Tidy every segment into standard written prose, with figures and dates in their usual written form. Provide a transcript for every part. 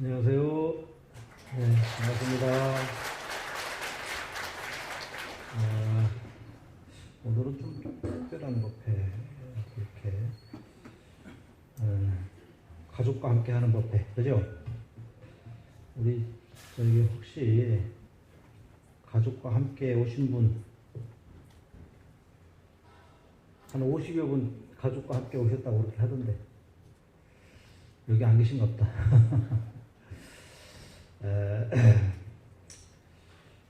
안녕하세요. 네, 반갑습니다. 오늘은 좀 특별한 법회, 이렇게, 가족과 함께 하는 법회, 그죠? 우리, 저기, 혹시, 가족과 함께 오신 분, 한 50여 분 가족과 함께 오셨다고 그렇게 하던데, 여기 안 계신가 보다.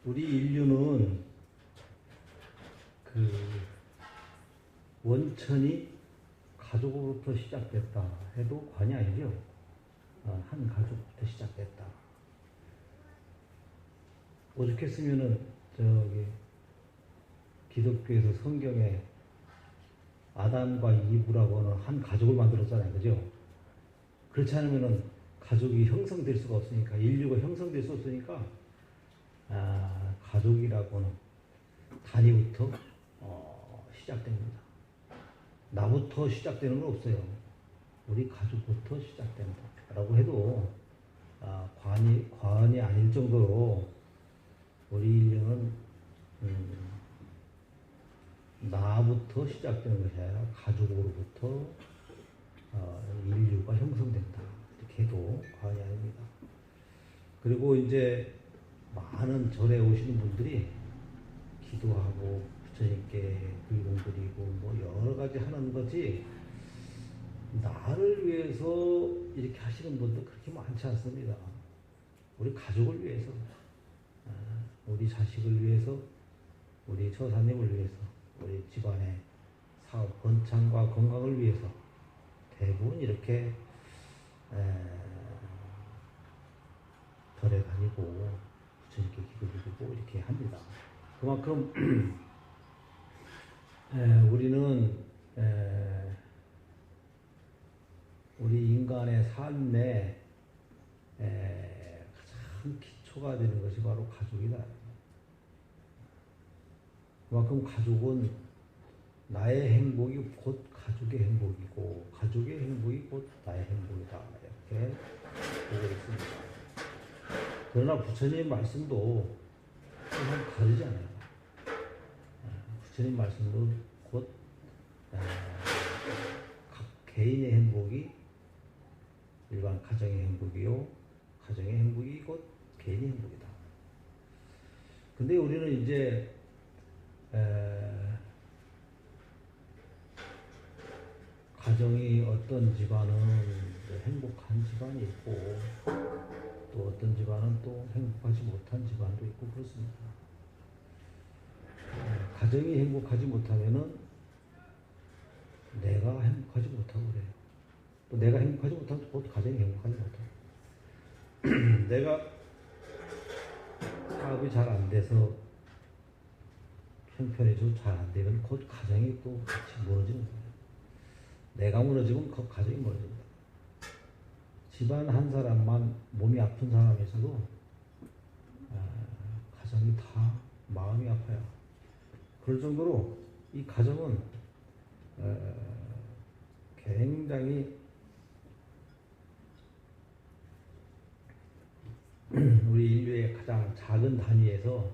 우리 인류는 그 원천이 가족으로부터 시작됐다 해도 과언이 아니죠. 한 가족부터 시작됐다. 오죽했으면은 저기 기독교에서 성경에 아담과 이브라고 하는 한 가족을 만들었잖아요, 그죠? 그렇지 않으면은 가족이 형성될 수가 없으니까, 인류가 형성될 수 없으니까 가족이라고 하는 단위부터 시작됩니다. 나부터 시작되는 건 없어요. 우리 가족부터 시작된다 라고 해도 과언이 아닐 정도로 우리 인류는 나부터 시작되는 것이 아니라 가족으로부터 인류가 형성된다 이렇게 해도 과언이 아닙니다. 그리고 이제 많은 절에 오시는 분들이 기도하고 부처님께 불공 드리고 뭐 여러 가지 하는 거지, 나를 위해서 이렇게 하시는 분도 그렇게 많지 않습니다. 우리 가족을 위해서, 우리 자식을 위해서, 우리 처사님을 위해서, 우리 집안의 사업 번창과 건강을 위해서 대부분 이렇게 절에 다니고 부처님께 기도드리고 이렇게 합니다. 그만큼 우리는 우리 인간의 삶에 가장 기초가 되는 것이 바로 가족이다. 그만큼 가족은 나의 행복이 곧 가족의 행복이고 가족의 행복이 곧 나의 행복이다 이렇게 보고 있습니다. 그러나 부처님 말씀도 조금 다르잖아요. 부처님 말씀도 곧 각 개인의 행복이 일반 가정의 행복이요, 가정의 행복이 곧 개인의 행복이다. 근데 우리는 이제 가정이 어떤 집안은 행복한 집안이 있고 또 어떤 집안은 또 행복하지 못한 집안도 있고 그렇습니다. 가정이 행복하지 못하면은 내가 행복하지 못하고 그래요. 또 내가 행복하지 못하면 곧 가정이 행복하지 못하고 내가 사업이 잘 안 돼서 형편이 잘 안 되면 곧 가정이 또 같이 무너지는 거예요. 내가 무너지면 그 가정이 무너집니다. 집안 한 사람만 몸이 아픈 사람에서도 가정이 다 마음이 아파요. 그럴 정도로 이 가정은 굉장히 우리 인류의 가장 작은 단위에서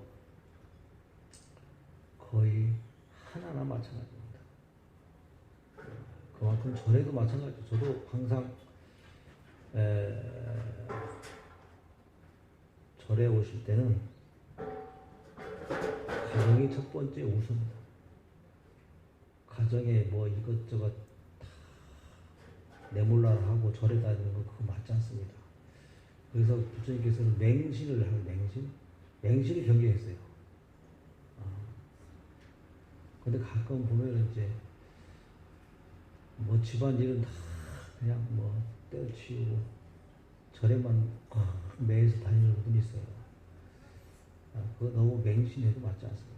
거의 하나나 마찬가지입니다. 그만큼 절에도 마찬가지죠. 저도 항상 절에 오실 때는 가정이 첫 번째 우선입니다. 가정에 뭐 이것저것 다 내몰라라 하고 절에 다니는 거 그거 맞지 않습니다. 그래서 부처님께서는 맹신을 하는 맹신을 경계했어요. 근데 가끔 보면은 이제 뭐 집안일은 다 그냥 뭐 때려치우고 절에만 매해서 다니는 분이 있어요. 그거 너무 맹신해도 맞지 않습니다.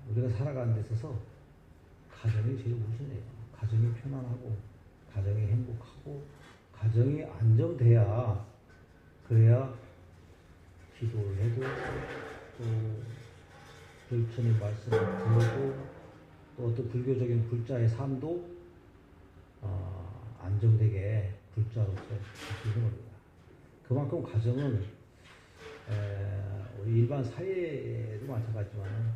우리가 살아가는 데 있어서 가정이 제일 우선이에요. 가정이 편안하고 가정이 행복하고 가정이 안정돼야, 그래야 기도를 해도 또 부처님 말씀을 들어도 또 어떤 불교적인 불자의 삶도 안정이 안정되게 불자로서 할 수 있는 겁니다. 그만큼 가정은 우리 일반 사회도 마찬가지지만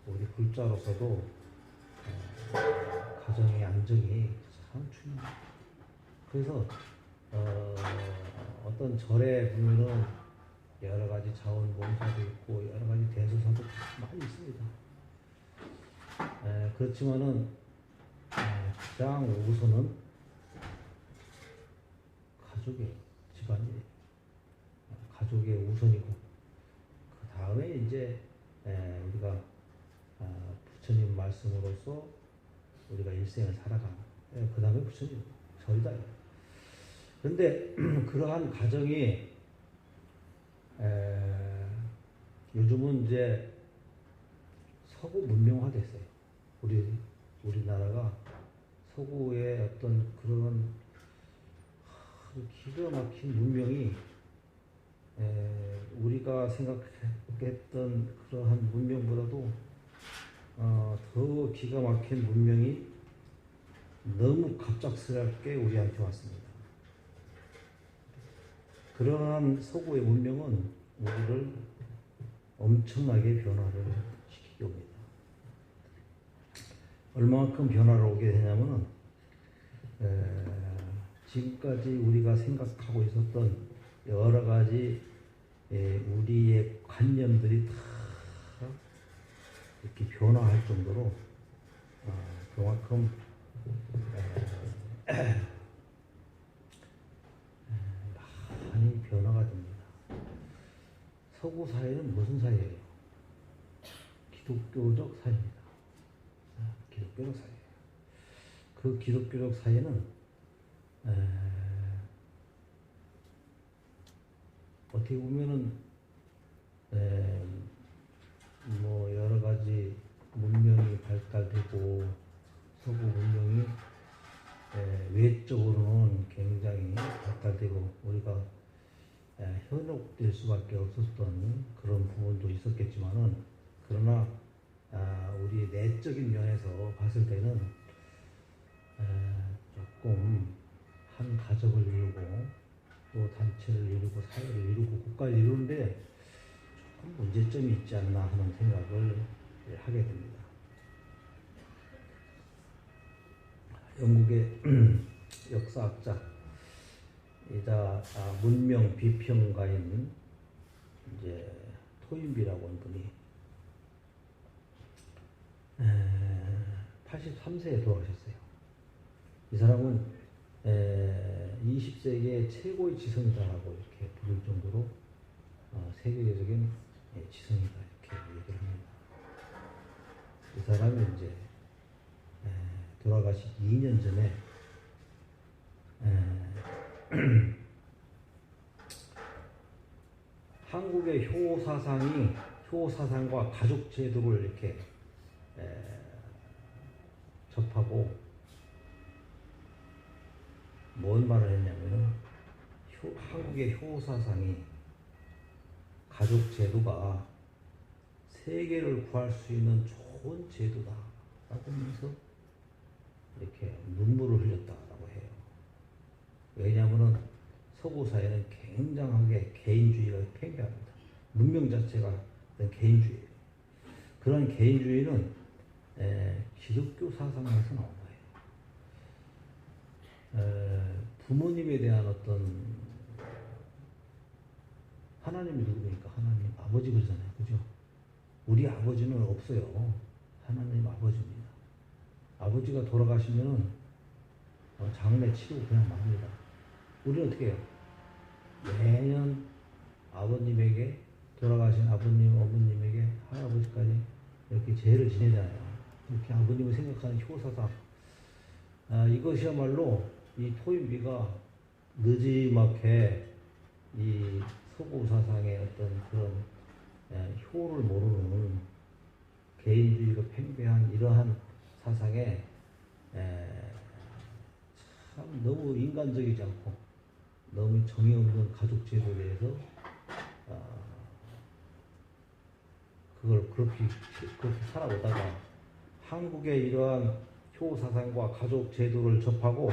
우리 불자로서도 가정의 안정이 참 중요합니다. 그래서 어떤 절에 보면은 여러 가지 자원봉사도 있고 여러 가지 대소사도 많이 있습니다. 그렇지만은 가장 우선은 가족의 집안일, 가족의 우선이고 그 다음에 이제 우리가 부처님 말씀으로서 우리가 일생을 살아가는 그 다음에 부처님 절이다. 그런데 그러한 가정이 요즘은 이제 서구 문명화됐어요. 우리나라가 서구의 어떤 그런 기가 막힌 문명이 우리가 생각했던 그러한 문명보다도 더 기가 막힌 문명이 너무 갑작스럽게 우리한테 왔습니다. 그러한 서구의 문명은 우리를 엄청나게 변화를 시키게 옵니다. 얼마만큼 변화를 오게 되냐면은 지금까지 우리가 생각하고 있었던 여러 가지 우리의 관념들이 다 이렇게 변화할 정도로 그만큼 많이 변화가 됩니다. 서구 사회는 무슨 사회예요? 기독교적 사회입니다. 기독교적 사회. 그 기독교적 사회는 어떻게 보면은 뭐 여러 가지 문명이 발달되고 서구 문명이 외적으로는 굉장히 발달되고 우리가 현혹될 수밖에 없었던 그런 부분도 있었겠지만은 그러나 우리 내적인 면에서 봤을 때는 조금 한 가족을 이루고 또 단체를 이루고 사회를 이루고 국가를 이루는데 조금 문제점이 있지 않나 하는 생각을 하게 됩니다. 영국의 역사학자 이자 문명 비평가인 이제 토인비라고 하는 분이 83세에 돌아가셨어요. 이 사람은 20세기의 최고의 지성이다라고 이렇게 부를 정도로 세계적인 지성이다 이렇게 얘기를 합니다. 이 사람이 이제 돌아가시기 2년 전에 한국의 효사상과 가족 제도를 이렇게 접하고 뭔 말을 했냐면은 한국의 효사상이 가족 제도가 세계를 구할 수 있는 좋은 제도다 라고 하면서 이렇게 눈물을 흘렸다라고 해요. 왜냐하면은 서구 사회는 굉장하게 개인주의가 팽배합니다. 문명 자체가 개인주의예요. 그런 개인주의는 기독교 사상에서 나온 거예요. 부모님에 대한 어떤 하나님이 누구니까 하나님 아버지 그러잖아요. 그죠? 우리 아버지는 없어요. 하나님 아버지입니다. 아버지가 돌아가시면은 장례 치르고 그냥 맙니다. 우리는 어떻게 해요? 매년 아버님에게 돌아가신 아버님, 어머님에게 할아버지까지 이렇게 제를 지내잖아요. 이렇게 아버님을 생각하는 효사상. 이것이야말로 이 토인비가 느지막해 이 서구 사상의 어떤 그런 효를 모르는 개인주의가 팽배한 이러한 사상에 참 너무 인간적이지 않고 너무 정이 없는 가족 제도에 대해서 그걸 그렇게 살아오다가 한국의 이러한 효 사상과 가족 제도를 접하고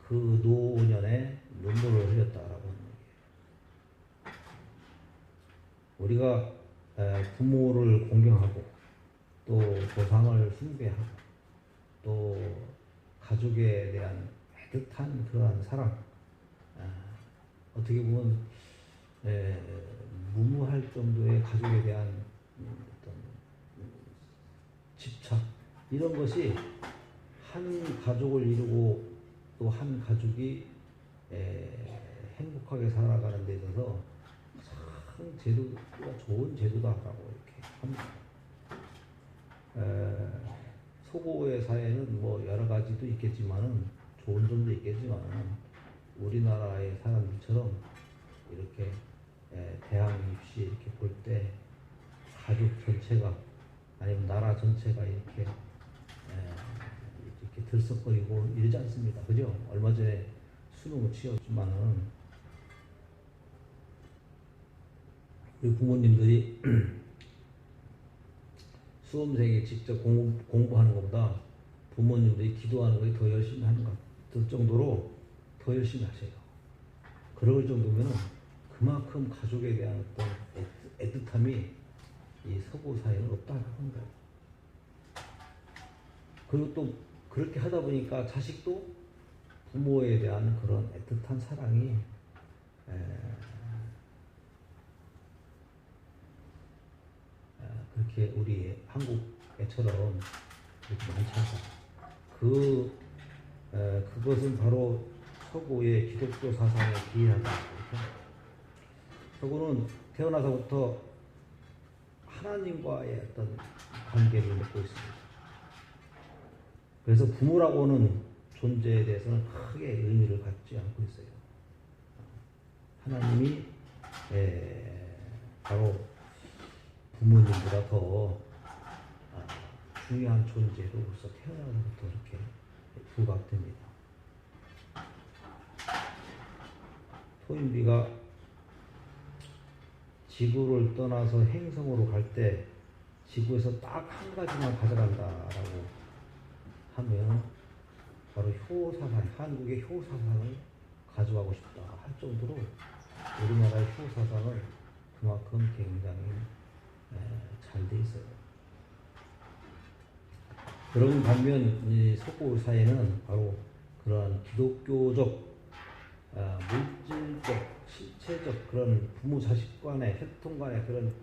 그 노년에 눈물을 흘렸다라고 하는 얘기예요. 우리가 부모를 공경하고 또 조상을 숭배하고 또 가족에 대한 애틋한 그러한 사랑, 어떻게 보면 무무할 정도의 가족에 대한 어떤 집착, 이런 것이 한 가족을 이루고 또 한 가족이 행복하게 살아가는 데 있어서 참 제도가 좋은 제도다라고 이렇게 합니다. 서구의 사회는 뭐 여러 가지도 있겠지만은 좋은 점도 있겠지만은 우리나라의 사람들처럼 이렇게 대학 입시 이렇게 볼 때 가족 전체가 아니면 나라 전체가 이렇게 들썩거리고 이러지 않습니다. 그죠? 얼마 전에 수능을 치렀지만은 우리 부모님들이 수험생이 직접 공부하는 것보다 부모님들이 기도하는 것이 더 열심히 하는 것 같을 정도로 더 열심히 하세요. 그럴 정도면 그만큼 가족에 대한 어떤 애틋함이 이 서구 사회는 없다는 거예요. 그리고 또 그렇게 하다 보니까 자식도 부모에 대한 그런 애틋한 사랑이 그렇게 우리 한국애처럼 그렇게 많지 않다. 그것은 바로 서구의 기독교 사상에 기인하다. 서구는 태어나서부터 하나님과의 어떤 관계를 맺고 있습니다. 그래서 부모라고 하는 존재에 대해서는 크게 의미를 갖지 않고 있어요. 하나님이 바로 부모님보다 더 중요한 존재로서 태어나서부터 이렇게 부각됩니다. 토인비가 지구를 떠나서 행성으로 갈 때 지구에서 딱 한 가지만 가져간다라고 하면 바로 효사상, 한국의 효사상을 가져가고 싶다 할 정도로 우리나라의 효사상을 그만큼 굉장히 잘 돼 있어요. 그런 반면 이 서구 사회는 바로 그러한 기독교적, 물질적, 신체적 그런 부모 자식 간의 혈통 간의 그런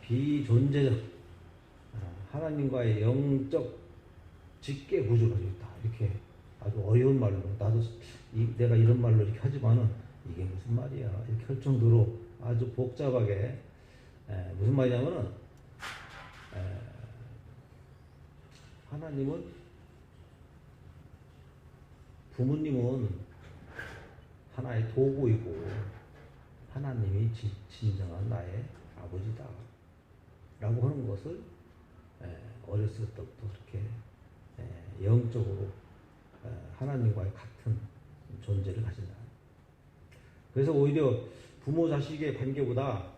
비존재적 하나님과의 영적 직계 구조를 가지고 있다. 이렇게 아주 어려운 말로, 나도 내가 이런 말로 이렇게 하지만은 이게 무슨 말이야 이렇게 할 정도로 아주 복잡하게, 무슨 말이냐면은 하나님은, 부모님은 하나의 도구이고 하나님이 진정한 나의 아버지다 라고 하는 것을 어렸을 때부터 그렇게 영적으로 하나님과의 같은 존재를 가진다. 그래서 오히려 부모 자식의 관계보다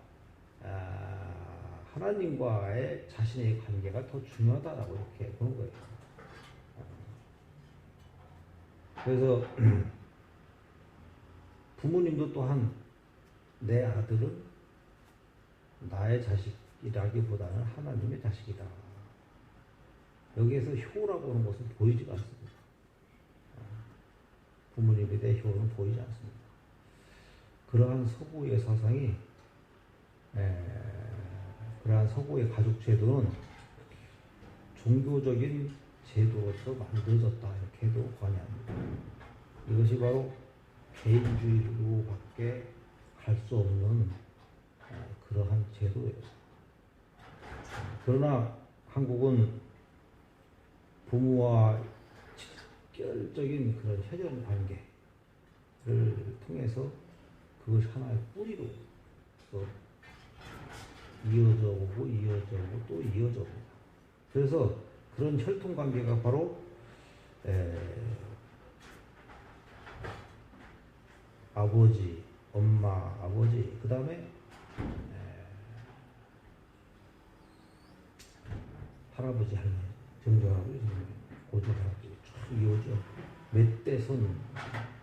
하나님과의 자신의 관계가 더 중요하다라고 이렇게 보는 거예요. 그래서 부모님도 또한 내 아들은 나의 자식이라기보다는 하나님의 자식이다. 여기에서 효라고 하는 것은 보이지가 않습니다. 부모님에 대해 효는 보이지 않습니다. 그러한 서구의 사상이, 그러한 서구의 가족 제도는 종교적인 제도로서 만들어졌다 이렇게 해도 과언합니다. 이것이 바로 개인주의로밖에 갈 수 없는 그러한 제도예요. 그러나 한국은 부모와 직결적인 그런 혈연 관계를 통해서 그것이 하나의 뿌리로 또 이어져 오고 또 이어져 옵니다. 그래서 그런 혈통 관계가 바로 아버지, 엄마, 아버지, 그 다음에 할아버지, 할머니, 정정할아버지, 고조할아버지 쭉 이어져 멧돼손,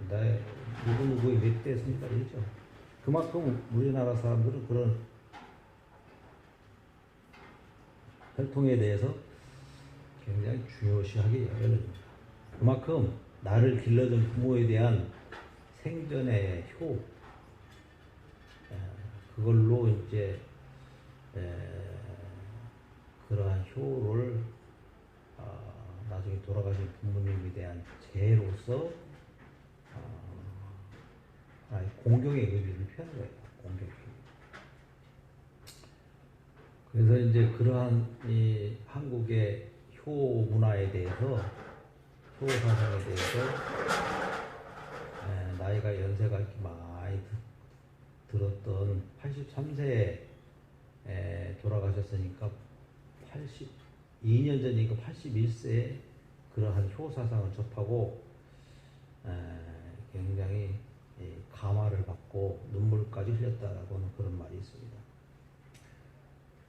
나의 누구누구의 멧돼손이다 이죠. 그만큼 우리나라 사람들은 그런 혈통에 대해서 굉장히 중요시하게 여겨집니다. 그만큼 나를 길러준 부모에 대한 생전의 효, 그걸로 이제 그러한 효를 나중에 돌아가신 부모님에 대한 재로서 공경의 의미를 표현한 거예요. 공경의 의미. 그래서 이제 그러한 이 한국의 효 문화에 대해서, 효 사상에 대해서 나이가 연세가 이렇게 많이 들었던 83세에 돌아가셨으니까 82년 전이니까 81세에 그러한 효 사상을 접하고 굉장히 감화를 받고 눈물까지 흘렸다라고 하는 그런 말이 있습니다.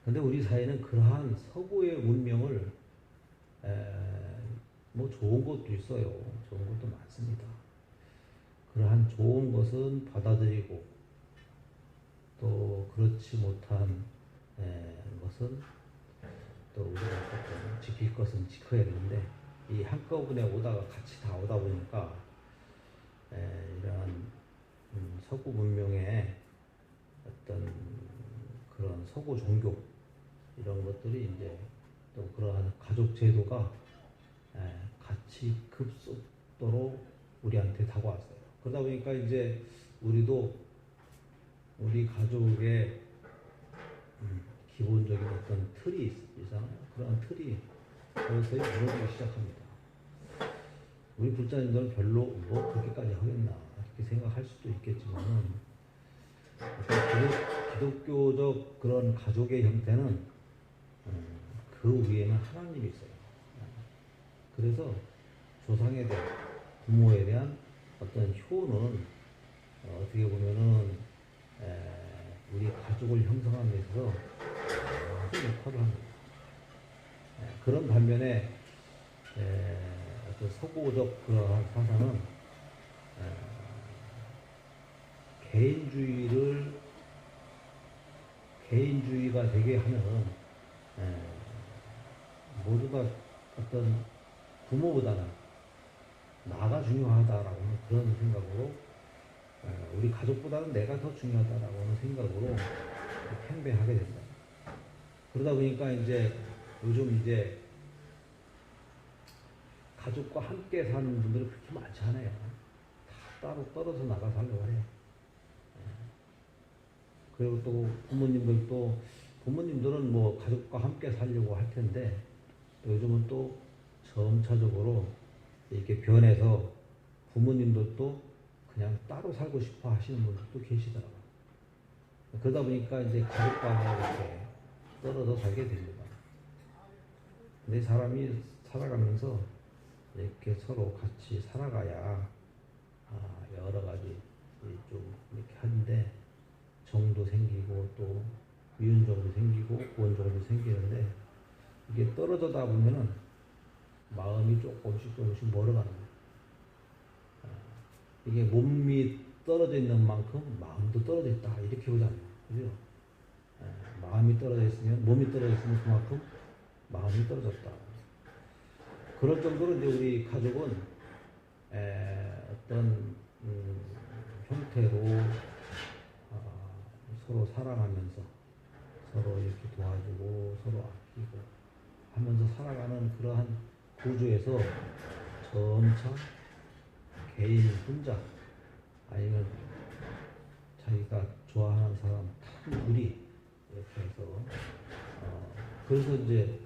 그런데 우리 사회는 그러한 서구의 문명을 뭐 좋은 것도 있어요. 좋은 것도 많습니다. 그러한 좋은 것은 받아들이고 또 그렇지 못한 것은 또 우리가 조금 지킬 것은 지켜야 되는데, 이 한꺼번에 오다가 같이 다 오다 보니까 이러한 서구 문명의 어떤 그런 서구 종교 이런 것들이 이제 또 그러한 가족 제도가 같이 급속도로 우리한테 다가왔어요. 그러다 보니까 이제 우리도 우리 가족의 기본적인 어떤 틀이 있잖아요. 그런 틀이 서서히 무너지기 시작합니다. 우리 불자님들은 별로 뭐 그렇게까지 하겠나 이렇게 생각할 수도 있겠지만은, 기독교적 그런 가족의 형태는 그 위에는 하나님이 있어요. 그래서 조상에 대한, 부모에 대한 어떤 효는 어떻게 보면은 우리 가족을 형성하는 데 있어서 아주 역할을 합니다. 그런 반면에 어떤 서구적 그러한 사상은 개인주의가 되게 하면 모두가 어떤 부모보다는 나가 중요하다라고 하는 그런 생각으로, 우리 가족보다는 내가 더 중요하다라고 하는 생각으로 팽배하게 된다. 그러다 보니까 이제 요즘 이제 가족과 함께 사는 분들이 그렇게 많지 않아요. 다 따로 떨어져 나가 살려고 해요. 그리고 또 부모님들은 뭐 가족과 함께 살려고 할 텐데, 요즘은 또 점차적으로 이렇게 변해서 부모님들도 그냥 따로 살고 싶어 하시는 분들도 계시더라고요. 그러다 보니까 이제 가족과 이렇게 떨어져 살게 됩니다. 근데 사람이 살아가면서 이렇게 서로 같이 살아가야 여러 가지 좀 이렇게 하는데, 정도 생기고 또 미운정도 생기고 고운정도 생기는데, 이게 떨어져다 보면은 마음이 조금씩 멀어가는 거예요. 이게 몸이 떨어져 있는 만큼 마음도 떨어져 있다 이렇게 보잖아요. 그죠? 마음이 떨어져 있으면, 몸이 떨어져 있으면 그만큼 마음이 떨어졌다. 그럴 정도로 이제 우리 가족은 어떤 형태로 서로 사랑하면서 서로 이렇게 도와주고 서로 아끼고 하면서 살아가는 그러한 구조에서 점차 개인 혼자 아니면 자기가 좋아하는 사람 둘이 이렇게 해서 그래서 이제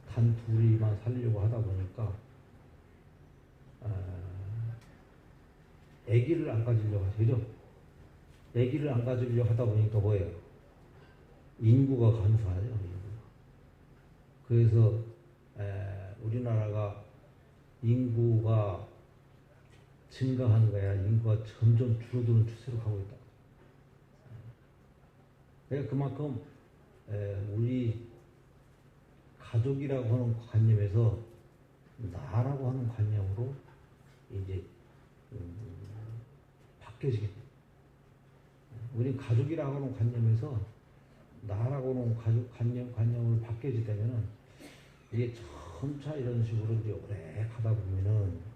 단 둘이만 살려고 하다 보니까 아기를 안 가지려고 하죠. 그죠? 아기를 안 가지려고 하다 보니까 뭐예요? 인구가 감소하죠. 그래서 우리나라가 인구가 증가하는 거야. 인구가 점점 줄어드는 추세로 가고 있다. 그러니까 그만큼 우리 가족이라고 하는 관념에서 나라고 하는 관념으로 이제 바뀌어지게 돼요. 우리 가족이라고 하는 관념에서 나라고 하는 가족 관념을 바뀌어지게 되면은 이게 점차 이런 식으로 이제 오래 가다 보면은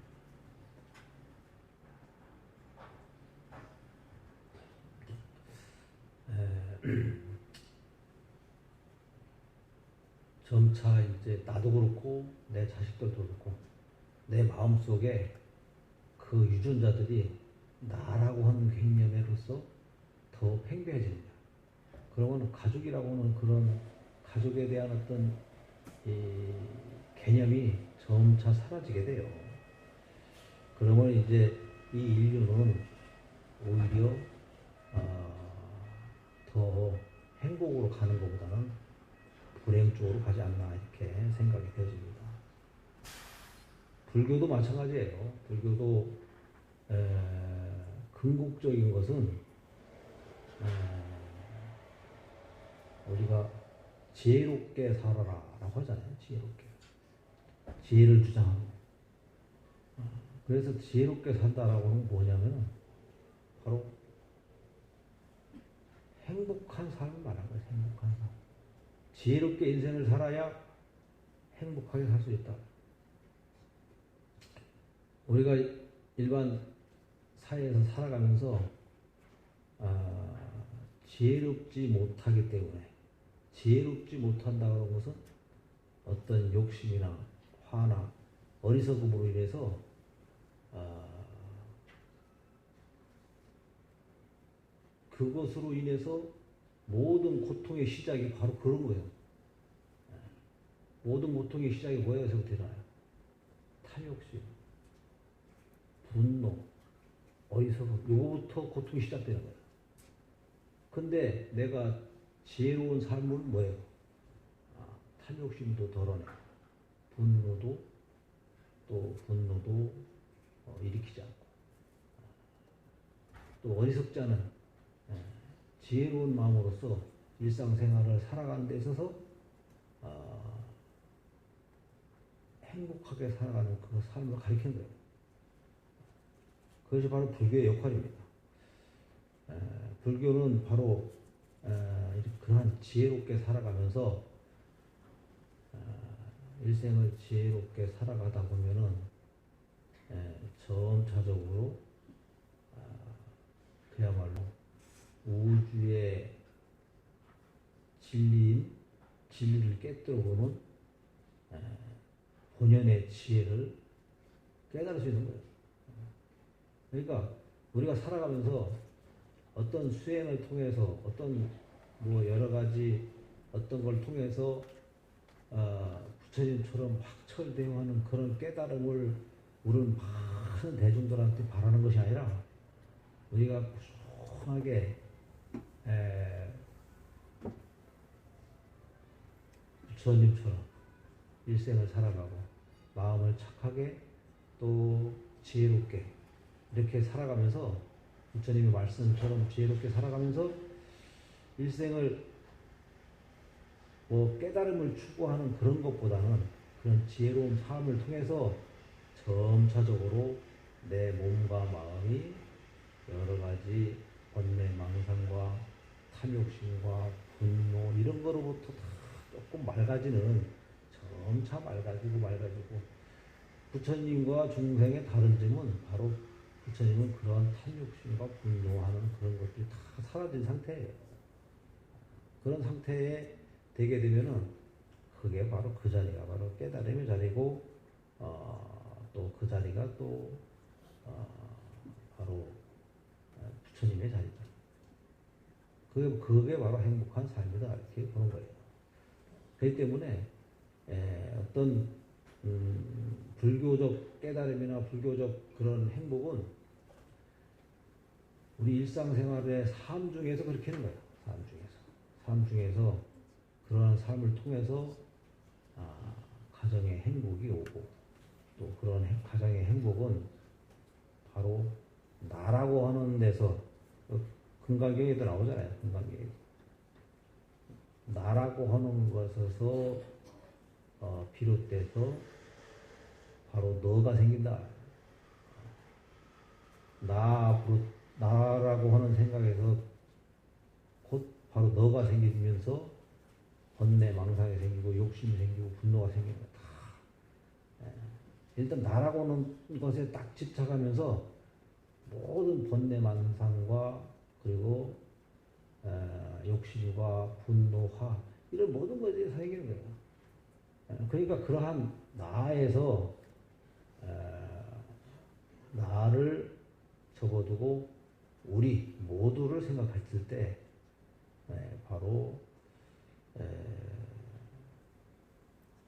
점차 이제 나도 그렇고 내 자식들도 그렇고 내 마음속에 그 유전자들이 나라고 하는 개념으로서 더 팽배해지는 거야. 그러면 가족이라고 하는 그런 가족에 대한 어떤 이 개념이 점차 사라지게 돼요. 그러면 이제 이 인류는 오히려 더 행복으로 가는 것보다는 불행 쪽으로 가지 않나 이렇게 생각이 되어집니다. 불교도 마찬가지예요. 불교도 궁극적인 것은 우리가 지혜롭게 살아라 라고 하잖아요. 지혜롭게. 지혜를 주장하는 거예요. 그래서 지혜롭게 산다라고 하는 건 뭐냐면 바로 행복한 삶을 말하는 거예요. 행복한 삶. 지혜롭게 인생을 살아야 행복하게 살 수 있다. 우리가 일반 사회에서 살아가면서 지혜롭지 못하기 때문에 지혜롭지 못한다는 것은 어떤 욕심이나 화나 어리석음으로 인해서 그것으로 인해서 모든 고통의 시작이 바로 그런 거예요. 모든 고통의 시작이 뭐예요? 여기서부터 일어나요. 탐욕심, 분노, 어리석음, 요거부터 고통이 시작되는 거예요. 근데 내가 지혜로운 삶은 뭐예요? 탐욕심도 덜어내, 분노도 일으키지 않고, 또 어리석지 않은 지혜로운 마음으로서 일상생활을 살아가는 데 있어서 행복하게 살아가는 그 삶을 가리키는 거예요. 그것이 바로 불교의 역할입니다. 불교는 바로 그러한 지혜롭게 살아가면서 일생을 지혜롭게 살아가다 보면은 점차적으로 그야말로 우주의 진리를 깨뜨려보는 본연의 지혜를 깨달을 수 있는 거예요. 그러니까 우리가 살아가면서 어떤 수행을 통해서 어떤 뭐 여러 가지 어떤 걸 통해서 부처님처럼 확철대오하는 그런 깨달음을 우리는 많은 대중들한테 바라는 것이 아니라 우리가 꾸준하게 부처님처럼 일생을 살아가고 마음을 착하게 또 지혜롭게 이렇게 살아가면서 부처님의 말씀처럼 지혜롭게 살아가면서 일생을 뭐 깨달음을 추구하는 그런 것보다는 그런 지혜로운 삶을 통해서 점차적으로 내 몸과 마음이 여러 가지 번뇌, 망상과 탐욕심과 분노 이런 거로부터 다 조금 맑아지는 점차 맑아지고 부처님과 중생의 다른 점은 바로 부처님은 그런 탐욕심과 분노하는 그런 것들이 다 사라진 상태예요. 그런 상태에 되게 되면은 그게 바로 그 자리가 바로 깨달음의 자리고 또 그 자리가 또 바로 부처님의 자리다. 그게 바로 행복한 삶이다 이렇게 보는 거예요. 그렇기 때문에 어떤 불교적 깨달음이나 불교적 그런 행복은 우리 일상생활의 삶 중에서 그렇게 하는 거예요. 삶 중에서 그러한 삶을 통해서 가정의 행복이 오고 또 그런 가정의 행복은 바로 나라고 하는 데서 금강경에도 나오잖아요. 금강경에 나라고 하는 것에서 비롯돼서 바로 너가 생긴다. 나 앞으로 나라고 하는 생각에서 곧 바로 너가 생기면서 번뇌 망상이 생기고 욕심이 생기고 분노가 생기는 거다. 일단 나라고 하는 것에 딱 집착하면서 모든 번뇌 망상과 그리고 욕심과 분노화 이런 모든 것들이 생기는 거예요. 그러니까 그러한 나에서 나를 접어두고 우리 모두를 생각했을 때 바로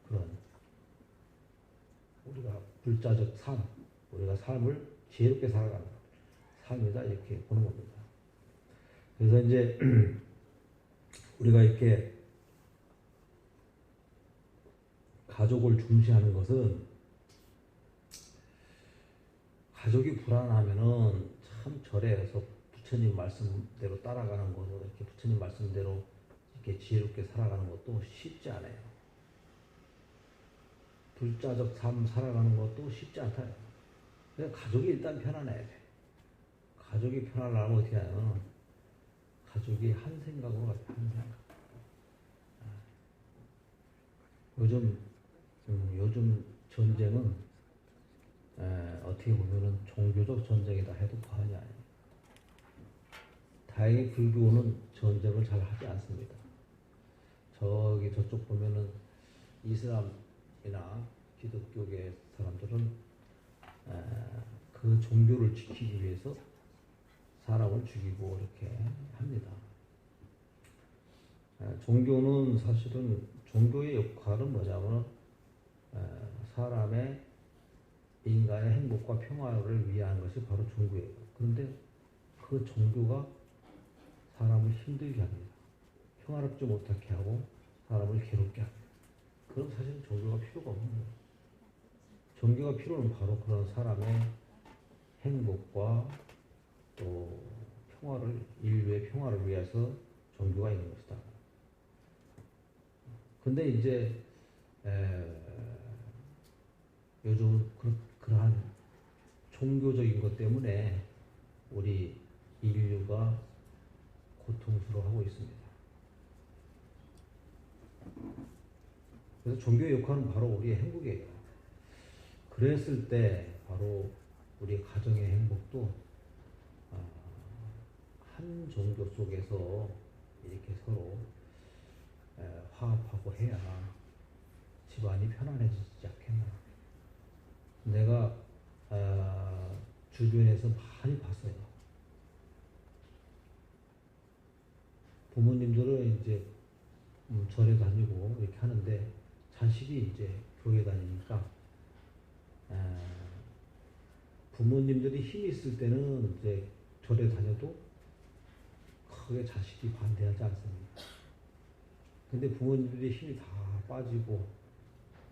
그런 우리가 불자적 삶, 우리가 삶을 지혜롭게 살아가는 삶이다 이렇게 보는 겁니다. 그래서 이제 우리가 이렇게 가족을 중시하는 것은 가족이 불안하면은 참 절에서 부처님 말씀대로 따라가는 것도 이렇게 부처님 말씀대로 이렇게 지혜롭게 살아가는 것도 쉽지 않아요. 불자적 삶 살아가는 것도 쉽지 않다요. 그래서 가족이 일단 편안해야 돼. 가족이 편안하려면 어떻게 하냐면 가족이 한 생각으로 가요. 한 생각. 요즘 전쟁은 어떻게 보면은 종교적 전쟁이다 해도 과언이 아니에요. 다행히 불교는 전쟁을 잘 하지 않습니다. 저쪽 보면은 이슬람이나 기독교계 사람들은 그 종교를 지키기 위해서 사람을 죽이고 이렇게 합니다. 종교는 사실은 종교의 역할은 뭐냐면 사람의 인간의 행복과 평화를 위한 것이 바로 종교예요. 그런데 그 종교가 사람을 힘들게 합니다. 평화롭지 못하게 하고 사람을 괴롭게 합니다. 그럼 사실 종교가 필요가 없는 거예요. 종교가 필요는 바로 그런 사람의 행복과 또 인류의 평화를 위해서 종교가 있는 것이다. 근데 이제 요즘 그러한 종교적인 것 때문에 우리 인류가 고통스러워하고 있습니다. 그래서 종교의 역할은 바로 우리의 행복이에요. 그랬을 때 바로 우리 가정의 행복도 한 종교 속에서 이렇게 서로 화합하고 해야 집안이 편안해지지 않겠나. 내가 주변에서 많이 봤어요. 부모님들은 이제 절에 다니고 이렇게 하는데 자식이 이제 교회 다니니까 부모님들이 힘이 있을 때는 이제 절에 다녀도 크게 자식이 반대하지 않습니다. 근데 부모님들이 힘이 다 빠지고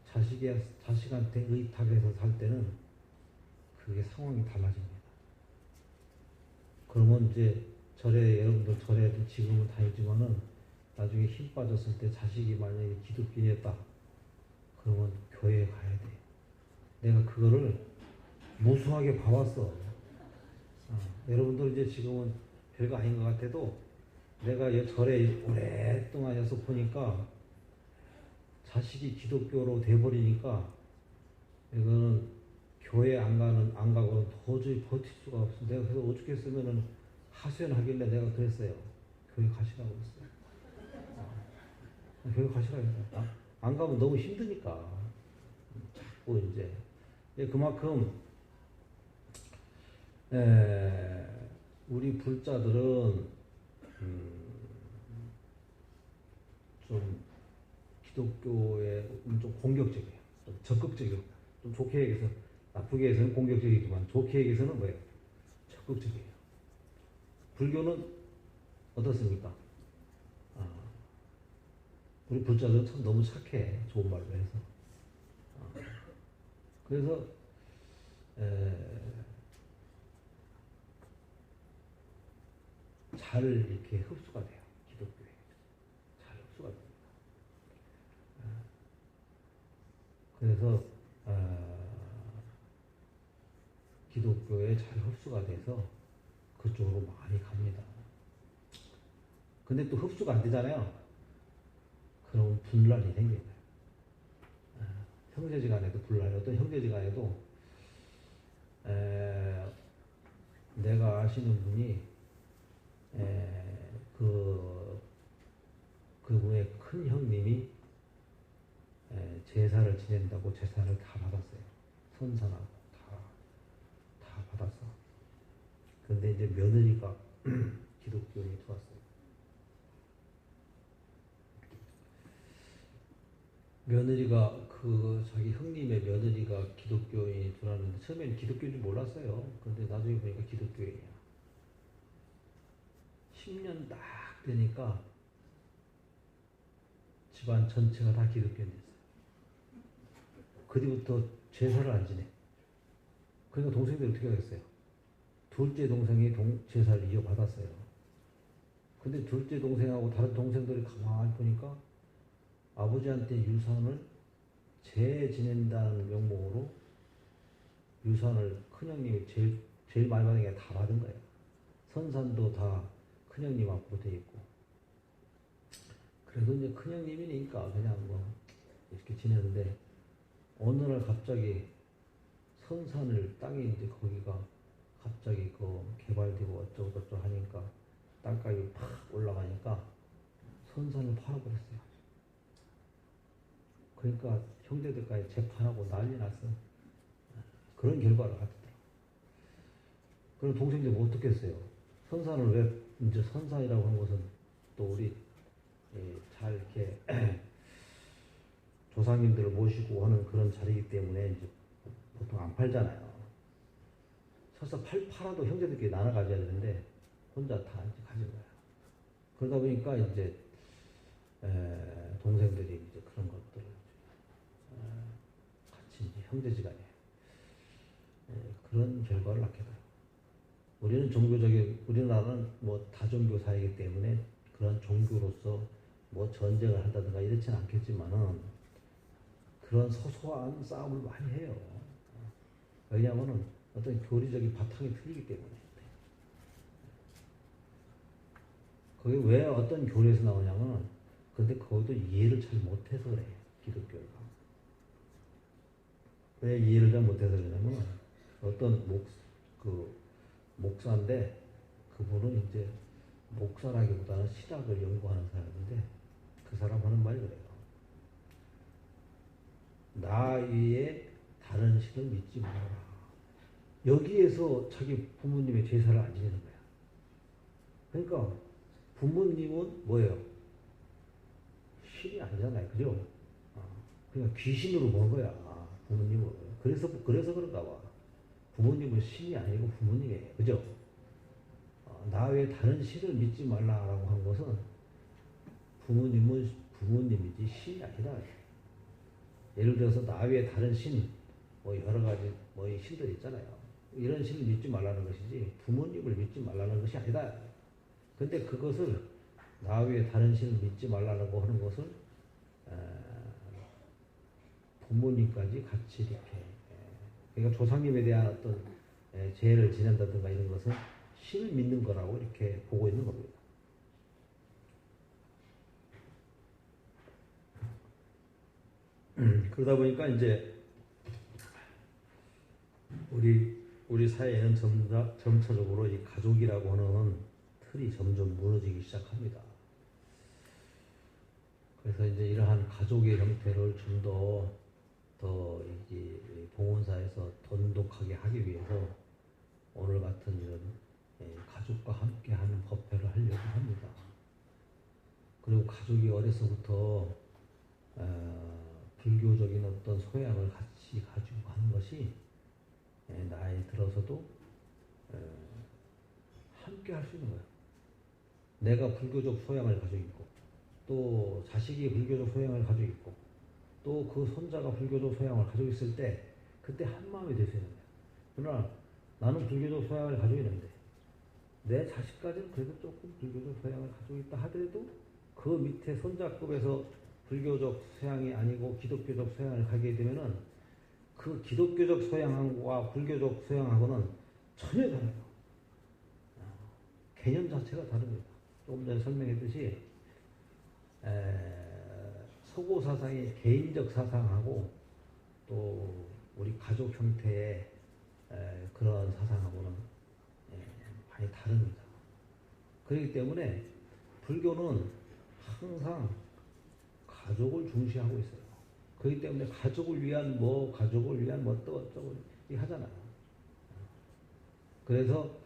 자식한테 의탁해서 살 때는 그게 상황이 달라집니다. 그러면 이제 여러분들 절에도 지금은 다니지만은 나중에 힘 빠졌을 때 자식이 만약에 기독교인이었다. 그러면 교회에 가야 돼. 내가 그거를 무수하게 봐왔어. 여러분들 이제 지금은 별거 아닌 것 같아도 내가 절에 오랫동안 해서 보니까 자식이 기독교로 돼버리니까 이거는 교회 안 가고는 도저히 버틸 수가 없어. 내가 그래서 오죽했으면은 하소연하길래 내가 그랬어요. 교회 가시라고 그랬어요. 교회 가시라고 했어요. 안 가면 너무 힘드니까. 자꾸 이제. 그만큼, 우리 불자들은, 좀 기독교에 좀 공격적이에요. 좀 적극적이에요. 좀 좋게 얘기해서, 나쁘게 해서는 공격적이지만 좋게 얘기해서는 뭐예요? 적극적이에요. 불교는 어떻습니까? 우리 불자들은 참 너무 착해. 좋은 말로 해서. 그래서 잘 이렇게 흡수가 돼요. 기독교에. 잘 흡수가 됩니다. 그래서 기독교에 잘 흡수가 돼서 그쪽으로 많이 갑니다. 근데 또 흡수가 안 되잖아요. 그럼 분란이 생겨요. 형제지간에도 분란이, 어떤 형제지간에도 내가 아시는 분이 그분의 큰 형님이 제사를 지낸다고 제사를 다 받았어요. 선산하고 다 받았어. 근데 이제 며느리가 기독교인이 들어왔어요. 며느리가 자기 형님의 며느리가 기독교인이 들어왔는데 처음에는 기독교인 줄 몰랐어요. 근데 나중에 보니까 기독교인이야. 10년 딱 되니까 집안 전체가 다 기독교인 됐어요. 그 뒤부터 제사를 안 지내. 그러니까 동생들이 어떻게 하겠어요? 둘째 동생이 제사를 이어받았어요. 근데 둘째 동생하고 다른 동생들이 가만히 보니까 아버지한테 유산을 지낸다는 명목으로 유산을 큰형님이 제일 많이 받은 게 다 받은 거예요. 선산도 다 큰형님 앞으로 돼 있고. 그래도 이제 큰형님이니까 그냥 뭐 이렇게 지내는데 어느 날 갑자기 선산을 땅이 이제 거기가 갑자기 개발되고 어쩌고저쩌고 하니까 땅값이 팍 올라가니까 선산을 팔아버렸어요. 그러니까 형제들까지 재판하고 난리 났어요. 그런 결과를 갖더라고요. 그럼 동생들 뭐 어떻게 했어요? 선산을 왜, 이제 선산이라고 하는 것은 또 우리 잘 이렇게 조상님들을 모시고 하는 그런 자리이기 때문에 이제 보통 안 팔잖아요. 설사 팔아도 형제들끼리 나눠 가져야 되는데 혼자 다 이제 가진 거야. 그러다 보니까 이제 동생들이 이제 그런 것들을 같이 이제 형제지간에 그런 결과를 낳게 돼요. 우리나라는 뭐 다종교 사회이기 때문에 그런 종교로서 뭐 전쟁을 한다든가 이렇지는 않겠지만은 그런 소소한 싸움을 많이 해요. 왜냐하면은 어떤 교리적인 바탕이 틀리기 때문에. 그게 왜 어떤 교리에서 나오냐면, 근데 그것도 이해를 잘 못해서 그래, 기독교가. 왜 이해를 잘 못해서 그러냐면, 어떤 목사인데, 그분은 이제 목사라기보다는 신학을 연구하는 사람인데, 그 사람 하는 말이 그래요. 나 위에 다른 신을 믿지 말아라. 여기에서 자기 부모님의 제사를 안 지내는 거야. 그러니까 부모님은 뭐예요? 신이 아니잖아요. 그죠? 그러니까 귀신으로 보는 거야. 부모님은. 그래서 그런가 봐. 부모님은 신이 아니고 부모님이에요. 그죠? 나 외에 다른 신을 믿지 말라라고 한 것은 부모님은 부모님이지 신이 아니다. 예를 들어서 나 외에 다른 신, 뭐 여러 가지 뭐 신들 있잖아요. 이런 신을 믿지 말라는 것이지 부모님을 믿지 말라는 것이 아니다. 근데 그것을 나 외에 다른 신을 믿지 말라고 하는 것을 부모님까지 같이 이렇게 그러니까 조상님에 대한 어떤 제를 지낸다든가 이런 것은 신을 믿는 거라고 이렇게 보고 있는 겁니다. 그러다 보니까 이제 우리 사회에는 점차적으로 이 가족이라고 하는 틀이 점점 무너지기 시작합니다. 그래서 이제 이러한 가족의 형태를 좀 더 이제 봉헌사에서 돈독하게 하기 위해서 오늘 같은 이런 가족과 함께하는 법회를 하려고 합니다. 그리고 가족이 어려서부터 불교적인 어떤 소양을 같이 가지고 가는 것이 나이 들어서도 함께 할 수 있는 거예요. 내가 불교적 소양을 가지고 있고 또 자식이 불교적 소양을 가지고 있고 또 그 손자가 불교적 소양을 가지고 있을 때 그때 한 마음이 될 수 있는 거예요. 그러나 나는 불교적 소양을 가지고 있는데 내 자식까지는 그래도 조금 불교적 소양을 가지고 있다 하더라도 그 밑에 손자급에서 불교적 소양이 아니고 기독교적 소양을 가게 되면은 그 기독교적 소양과 불교적 소양하고는 전혀 달라요. 개념 자체가 다릅니다. 조금 전에 설명했듯이 서구 사상이 개인적 사상하고 또 우리 가족 형태의 그런 사상하고는 많이 다릅니다. 그렇기 때문에 불교는 항상 가족을 중시하고 있어요. 그렇기 때문에 가족을 위한 뭐 어쩌고 이 하잖아요. 그래서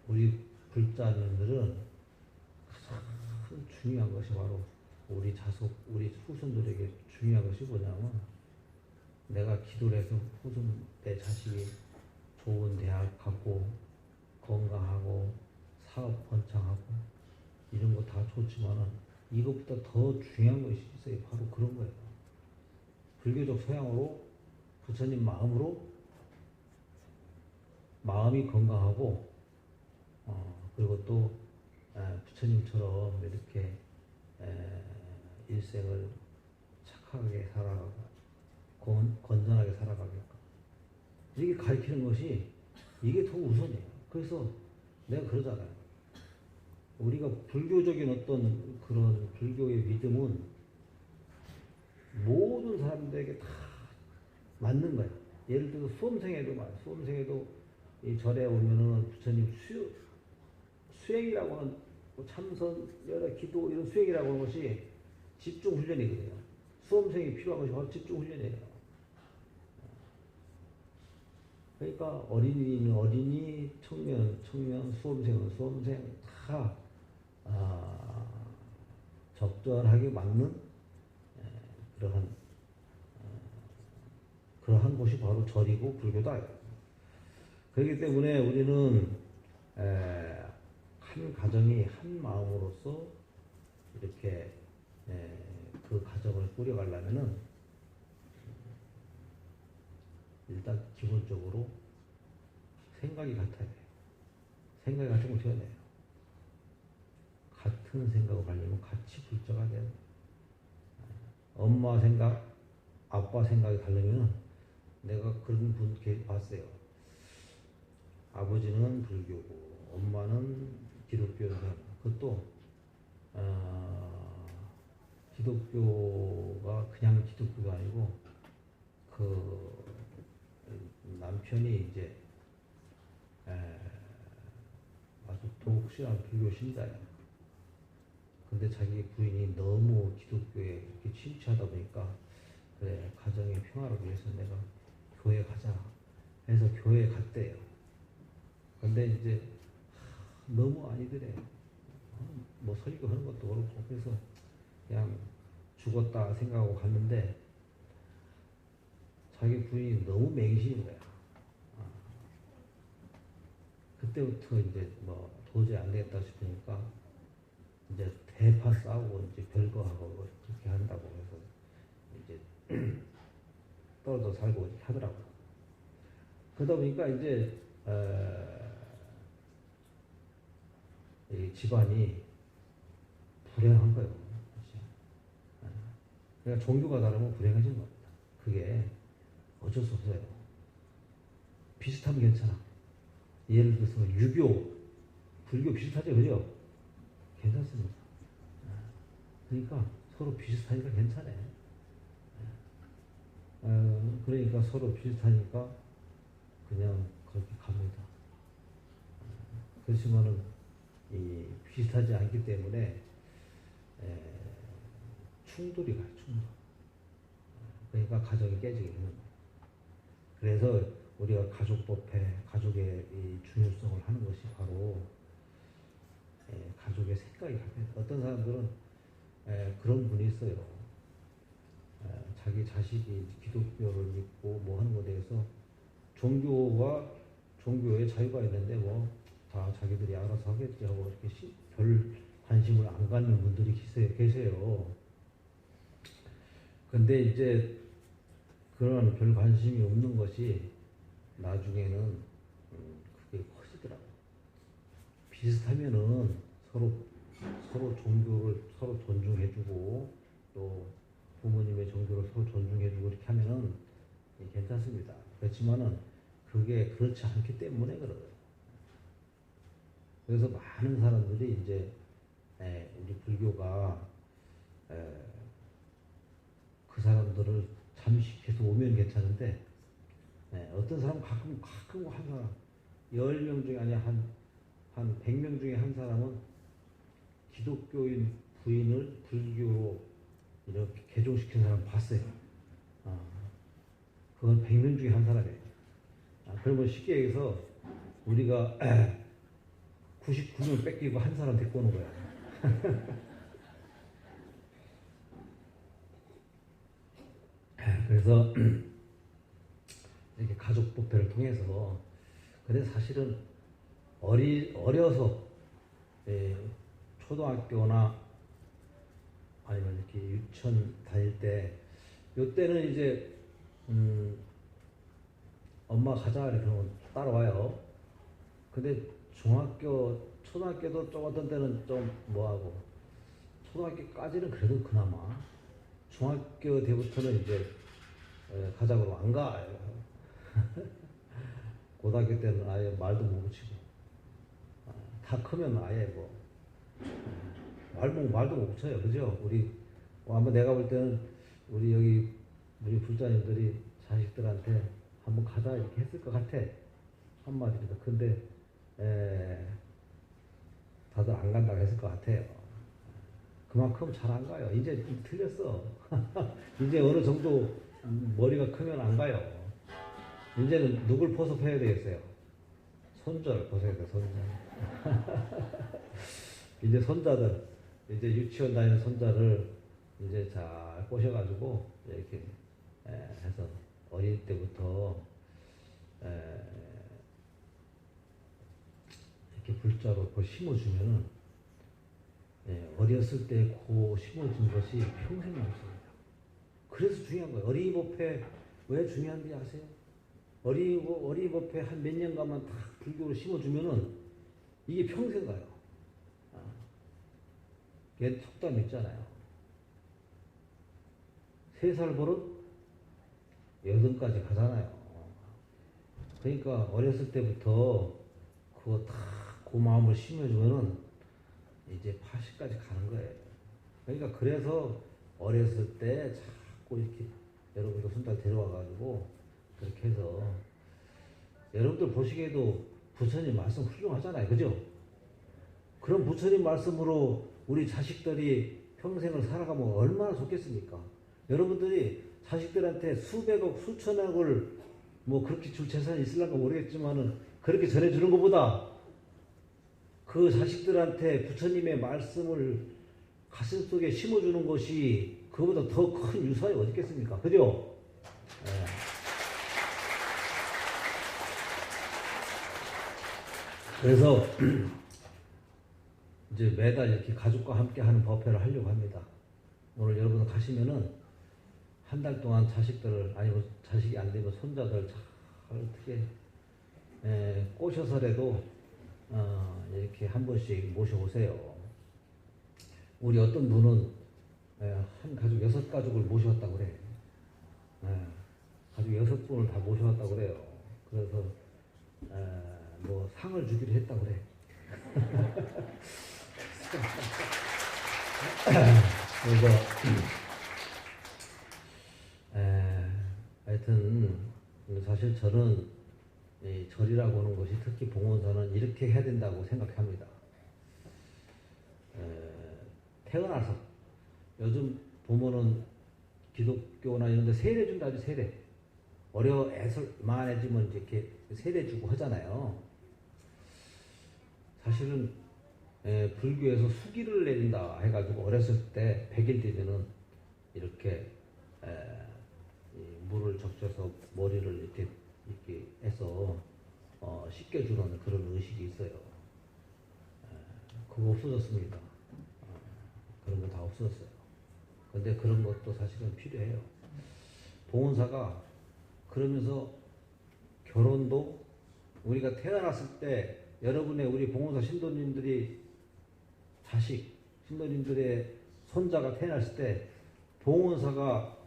우리 불자님들은 가장 중요한 것이 바로 우리 자손, 우리 후손들에게 중요한 것이 뭐냐면 내가 기도를 해서 후손 내 자식이 좋은 대학 가고 건강하고 사업 번창하고 이런 거 다 좋지만은 이것보다 더 중요한 것이 있어요. 바로 그런 거예요. 불교적 소양으로 부처님 마음으로 마음이 건강하고 그리고 또 부처님처럼 이렇게 일생을 착하게 살아가고 건전하게 살아가게끔 이렇게 가르치는 것이 이게 더 우선이에요. 그래서 내가 그러잖아요. 우리가 불교적인 어떤 그런 불교의 믿음은 모든 사람들에게 다 맞는 거야. 예를 들어서 수험생에도 이 절에 오면은 부처님 수행이라고 하는 참선, 여러 기도 이런 수행이라고 하는 것이 집중 훈련이거든요. 수험생이 필요한 것이 바로 집중 훈련이에요. 그러니까 어린이는 어린이, 청년, 수험생은 수험생 다 적절하게 맞는 그러한 곳이 바로 절이고 불교다. 그렇기 때문에 우리는 한 가정이 한 마음으로서 이렇게 그 가정을 꾸려가려면은 일단 기본적으로 생각이 같아야 돼요. 생각이 같으면 어떻게 해야 돼요? 같은 생각을 가려면 같이 불자가 돼야 돼요. 엄마 생각, 아빠 생각이 다르면 내가 그런 분 봤어요. 아버지는 불교고 엄마는 기독교다. 그것도 기독교가 그냥 기독교가 아니고 그 남편이 이제 아주 독실한 불교 신자예요. 근데 자기 부인이 너무 기독교에 이렇게 심취하다 보니까 그래 가정의 평화를 위해서 내가 교회 가자 해서 교회에 갔대요. 근데 이제 너무 아니더래. 뭐 설교하는 것도 그렇고 그래서 그냥 죽었다 생각하고 갔는데 자기 부인이 너무 맹신인 거야. 그때부터 이제 뭐 도저히 안 되겠다 싶으니까 이제 대파 싸우고 이제 별거하고 그렇게 한다고 해서 이제 떨어져 살고 이렇게 하더라고요. 그러다 보니까 이제 이 집안이 불행한 거예요. 그러니까 종교가 다르면 불행해지는 겁니다. 그게 어쩔 수 없어요. 비슷하면 괜찮아. 예를 들어서 유교, 불교 비슷하죠, 그죠? 괜찮습니다. 그러니까 서로 비슷하니까 괜찮아요. 그러니까 서로 비슷하니까 그냥 그렇게 갑니다. 그렇지만은 이 비슷하지 않기 때문에 충돌이 가요, 충돌. 그러니까 가정이 깨지게 되는 거예요. 그래서 우리가 가족법회, 가족의 이 중요성을 하는 것이 바로 가족의 생각이 같아요. 어떤 사람들은 그런 분이 있어요. 자기 자식이 기독교를 믿고 뭐 하는 것에 대해서 종교의 자유가 있는데 뭐 다 자기들이 알아서 하겠지 하고 이렇게 별 관심을 안 갖는 분들이 계세요. 근데 이제 그런 별 관심이 없는 것이 나중에는 그게 커지더라고. 비슷하면은 서로 종교를 서로 존중해주고 또 부모님의 종교를 서로 존중해주고 이렇게 하면은 괜찮습니다. 그렇지만은 그게 그렇지 않기 때문에 그래요. 그래서 많은 사람들이 이제 우리 불교가 그 사람들을 잠식해서 오면 괜찮은데 어떤 사람 가끔 한 사람 10명 중에 아니 한 100명 중에 한 사람은 기독교인 부인을 불교로 이렇게 개종시킨 사람 봤어요. 그건 100명 중에 한 사람이에요. 그러면 쉽게 얘기해서 우리가 99명 뺏기고 한 사람 데리고 오는 거야. 그래서 이렇게 가족 법회를 통해서 근데 사실은 어려서 초등학교나 아니면 이렇게 유치원 다닐 때 요때는 이제 엄마 가자 이러면 따라와요. 근데 초등학교도 좀 어떤 때는 좀 뭐하고 초등학교까지는 그래도 그나마 중학교 때부터는 이제 가자 그러면 안 가. 고등학교 때는 아예 말도 못 붙이고 다 크면 아예 뭐 말도 못 붙여요. 그죠? 우리 한번 내가 볼 때는 우리 불자님들이 자식들한테 한번 가자 이렇게 했을 것 같아. 한마디로. 근데 다들 안 간다고 했을 것 같아요. 그만큼 잘 안 가요. 이제 틀렸어. 이제 어느 정도 머리가 크면 안 가요. 이제는 누굴 포섭해야 되겠어요? 손자를 포섭해야 돼, 손자. 이제 손자들, 이제 유치원 다니는 손자를 이제 잘 꼬셔가지고 이렇게 해서 어릴 때부터 이렇게 불자로 그걸 심어주면은 어렸을 때 그 심어준 것이 평생 남습니다. 그래서 중요한 거예요. 어린이 법회 왜 중요한지 아세요? 어린이 법회 한 몇 년간만 다 불교로 심어주면은 이게 평생 가요. 얘 속담 있잖아요. 3살 버릇 8까지 가잖아요. 그러니까 어렸을 때부터 그거 다 그 마음을 심어주면은 이제 80까지 가는 거예요. 그러니까 그래서 어렸을 때 자꾸 이렇게 여러분들 손자 데려와가지고 그렇게 해서 여러분들 보시기에도 부처님 말씀 훌륭하잖아요. 그죠? 그런 부처님 말씀으로 우리 자식들이 평생을 살아가면 얼마나 좋겠습니까? 여러분들이 자식들한테 수백억, 수천억을 뭐 그렇게 줄 재산이 있을까 모르겠지만은 그렇게 전해주는 것보다 그 자식들한테 부처님의 말씀을 가슴속에 심어주는 것이 그보다 더 큰 유산이 어디 있겠습니까? 그죠? 그래서 이제 매달 이렇게 가족과 함께 하는 법회를 하려고 합니다. 오늘 여러분 가시면은 한 달 동안 자식들을 아니면 자식이 안 되면 손자들 잘 어떻게 꼬셔서라도 이렇게 한 번씩 모셔오세요. 우리 어떤 분은 한 가족 6가족을 모셔왔다고 그래. 가족 6분을 다 모셔왔다고 그래요. 그래서 뭐 상을 주기로 했다고 그래. 그래서 하여튼 사실 저는 이 절이라고 하는 것이 특히 봉헌사는 이렇게 해야 된다고 생각합니다. 태어나서 요즘 보면은 기독교나 이런 데 세례 준다죠. 세례. 만해지면 이렇게 세례 주고 하잖아요. 사실은 불교에서 수기를 내린다 해가지고 어렸을 때 100일 되면은 이렇게 물을 적셔서 머리를 이렇게 해서 씻겨주는 그런 의식이 있어요. 그거 없어졌습니다. 그런 거 다 없어졌어요. 근데 그런 것도 사실은 필요해요. 봉헌사가 그러면서 결혼도 우리가 태어났을 때 여러분의 우리 봉헌사 신도님들이 신도님들의 손자가 태어났을 때 봉헌사가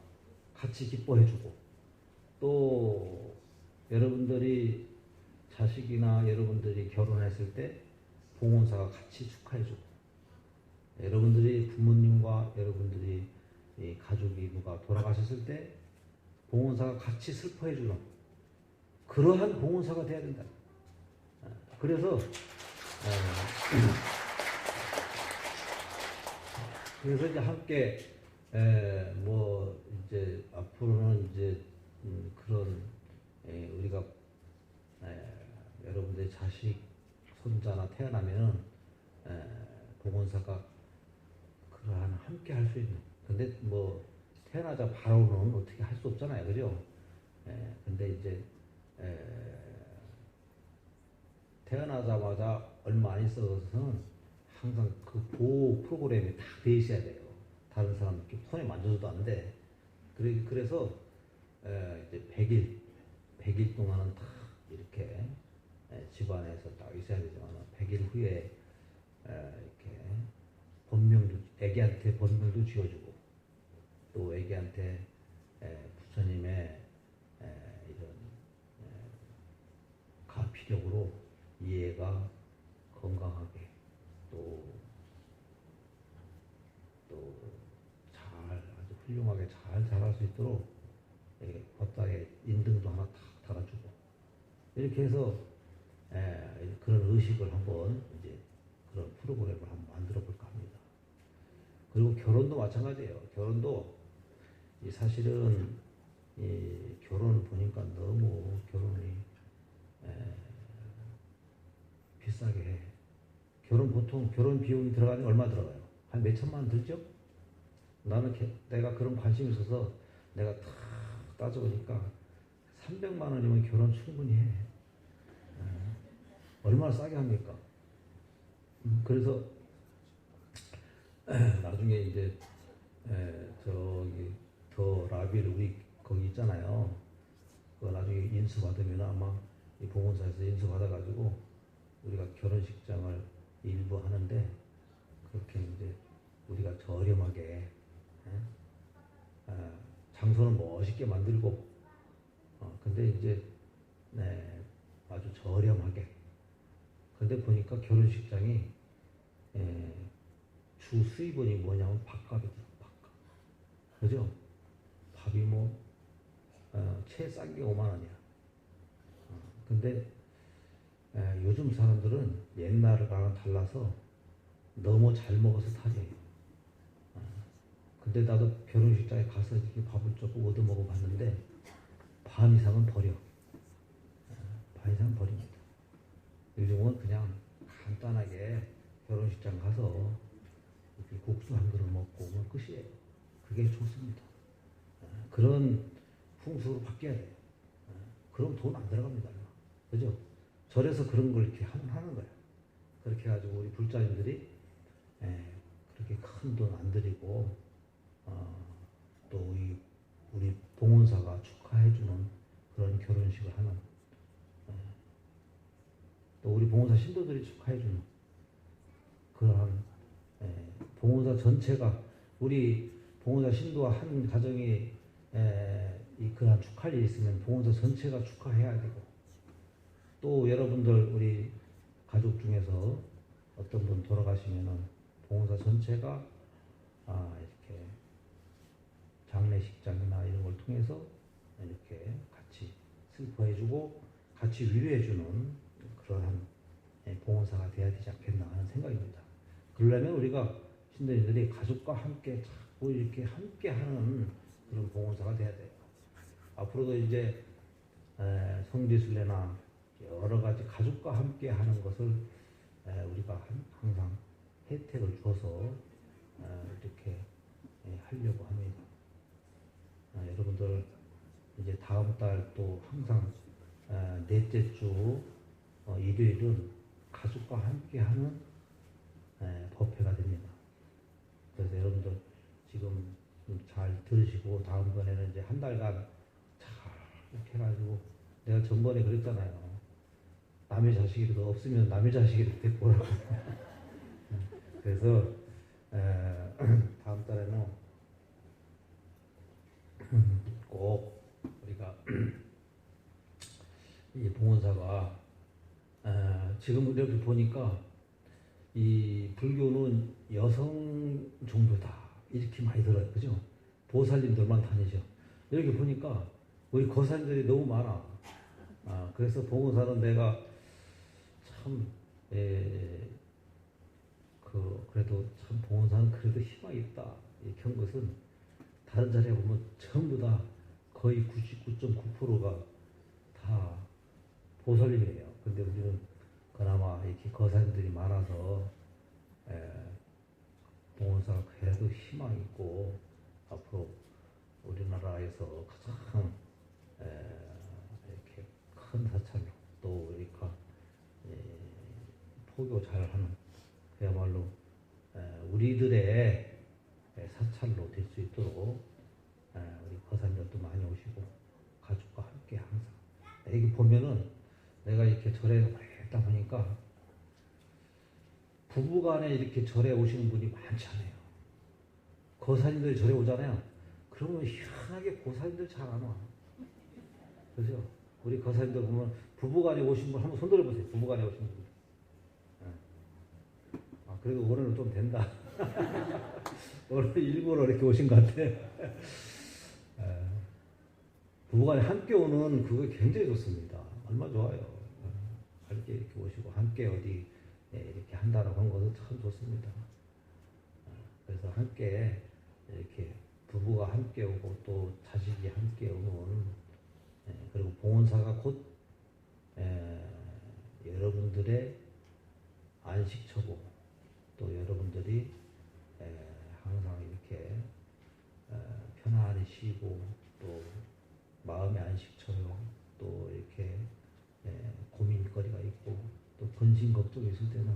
같이 기뻐해주고 또 여러분들이 자식이나 여러분들이 결혼했을 때 봉헌사가 같이 축하해주고 여러분들이 부모님과 여러분들이 이 가족이 누가 돌아가셨을 때 봉헌사가 같이 슬퍼해주는 그러한 봉헌사가 돼야 된다. 그래서 이제 함께 뭐 이제 앞으로는 이제 그런 우리가 여러분들의 자식 손자나 태어나면은 봉헌사가 그러한 함께 할 수 있는 근데 뭐 태어나자 바로는 어떻게 할 수 없잖아요, 그죠? 근데 이제 태어나자마자 얼마 안 있어서는 항상 그 보호 프로그램이 다 돼 있어야 돼요. 다른 사람 이렇게 손에 만져도 안 돼. 그래서 이제 100일 동안은 다 이렇게 집안에서 딱 있어야 되지만 100일 후에 이렇게 애기한테 본명도 지어주고 또 애기한테 부처님의 이런 가피력으로 이 애가 건강하게 또 잘 아주 훌륭하게 잘 자랄 수 있도록 겉다에 인등도 하나 탁 달아주고 이렇게 해서 그런 의식을 한번 이제 그런 프로그램을 한번 만들어 볼까 합니다. 그리고 결혼도 마찬가지예요. 결혼도 사실은 이 결혼을 보니까 너무 결혼이 비싸게 해. 보통 결혼 비용이 들어가는 게 얼마 들어가요? 한 몇 천만 원 들죠? 나는 내가 그런 관심이 있어서 내가 탁 따져보니까 300만 원이면 결혼 충분히 해. 얼마나 싸게 합니까? 그래서 나중에 이제 저기 더 라빌 우리 거기 있잖아요. 그거 나중에 인수 받으면 아마 이 봉헌사에서 인수 받아가지고 우리가 결혼식장을 일부 하는데 그렇게 이제 우리가 저렴하게 장소는 멋있게 만들고 근데 이제 아주 저렴하게 근데 보니까 결혼식장이 주 수입원이 뭐냐면 밥값이더라고. 밥값 그죠? 밥이 뭐 최 싼 게 5만 원이야. 근데 요즘 사람들은 옛날과는 달라서 너무 잘 먹어서 탈이에요. 근데 나도 결혼식장에 가서 이렇게 밥을 조금 얻어 먹어봤는데 반 이상은 버려. 반 이상 버립니다. 요즘은 그냥 간단하게 결혼식장 가서 이렇게 국수 한 그릇 먹고 오면 끝이에요. 그게 좋습니다. 그런 풍수로 바뀌어야 돼요. 그럼 돈 안 들어갑니다. 그죠? 절에서 그런 걸 이렇게 하는 거예요. 그렇게 해가지고 우리 불자님들이 그렇게 큰 돈 안 들이고 또 우리 봉헌사가 축하해주는 그런 결혼식을 하는 또 우리 봉헌사 신도들이 축하해주는 그러한 봉헌사 전체가 우리 봉헌사 신도와 한 가정이 그러한 축할 일이 있으면 봉헌사 전체가 축하해야 되고 또 여러분들 우리 가족 중에서 어떤 분 돌아가시면은 봉헌사 전체가 이렇게 장례식장이나 이런 걸 통해서 이렇게 같이 슬퍼해주고 같이 위로해주는 그러한 봉헌사가 돼야 되지 않겠나 하는 생각입니다. 그러려면 우리가 신도님들이 가족과 함께 자꾸 이렇게 함께하는 그런 봉헌사가 돼야 돼요. 앞으로도 이제 성지순례나 여러 가지 가족과 함께하는 것을 우리가 항상 혜택을 줘서 이렇게 하려고 합니다. 여러분들 이제 다음 달 또 항상 넷째 주 일요일은 가족과 함께하는 법회가 됩니다. 그래서 여러분들 지금 잘 들으시고 다음번에는 이제 한 달간 잘 이렇게 해가지고 내가 전번에 그랬잖아요. 남의 자식이라도 없으면 남의 자식이라도 데리고 오라고. 그래서 다음 달에는 꼭 우리가 이 봉헌사가 지금 이렇게 보니까 이 불교는 여성 종교다 이렇게 많이 들어요, 그죠? 보살님들만 다니죠. 이렇게 보니까 우리 거사님들이 너무 많아. 그래서 봉헌사는 내가 참, 그래도 참 봉헌사는 그래도 희망이 있다. 이렇게 한 것은 다른 자리에 보면 전부 다 거의 99.9%가 다 보살님이에요. 근데 우리는 그나마 이렇게 거사님들이 많아서 봉헌사가 그래도 희망이 있고 앞으로 우리나라에서 가장 이렇게 큰 사찰로 또 이렇게 포교 잘하는 그야말로 우리들의 사찰로 될 수 있도록 우리 거사님들도 많이 오시고 가족과 함께 항상 여기 보면은 내가 이렇게 절에 있다 보니까 부부간에 이렇게 절에 오시는 분이 많지 않아요. 거사님들이 절에 오잖아요. 그러면 희한하게 고사님들 잘 안 와. 그죠? 우리 거사님들 보면 부부간에 오신 분 한번 손 들어보세요. 부부간에 오신 분. 그래도 오늘은 좀 된다. 오늘 일부러 이렇게 오신 것 같아. 부부간에 함께 오는 그거 굉장히 좋습니다. 얼마나 좋아요. 함께 이렇게 오시고 함께 어디 이렇게 한다라고 한 것은 참 좋습니다. 그래서 함께 이렇게 부부가 함께 오고 또 자식이 함께 오는 그리고 봉헌사가 곧 여러분들의 안식처고 또 여러분들이 항상 이렇게 편안히 쉬고 또 마음의 안식처요 또 이렇게 고민거리가 있고 또 근심 걱정이 있을 때는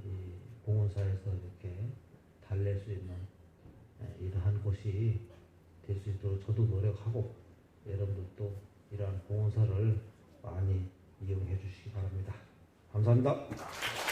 이 봉헌사에서 이렇게 달랠 수 있는 이러한 곳이 될 수 있도록 저도 노력하고 여러분들도 이러한 봉헌사를 많이 이용해 주시기 바랍니다. 감사합니다.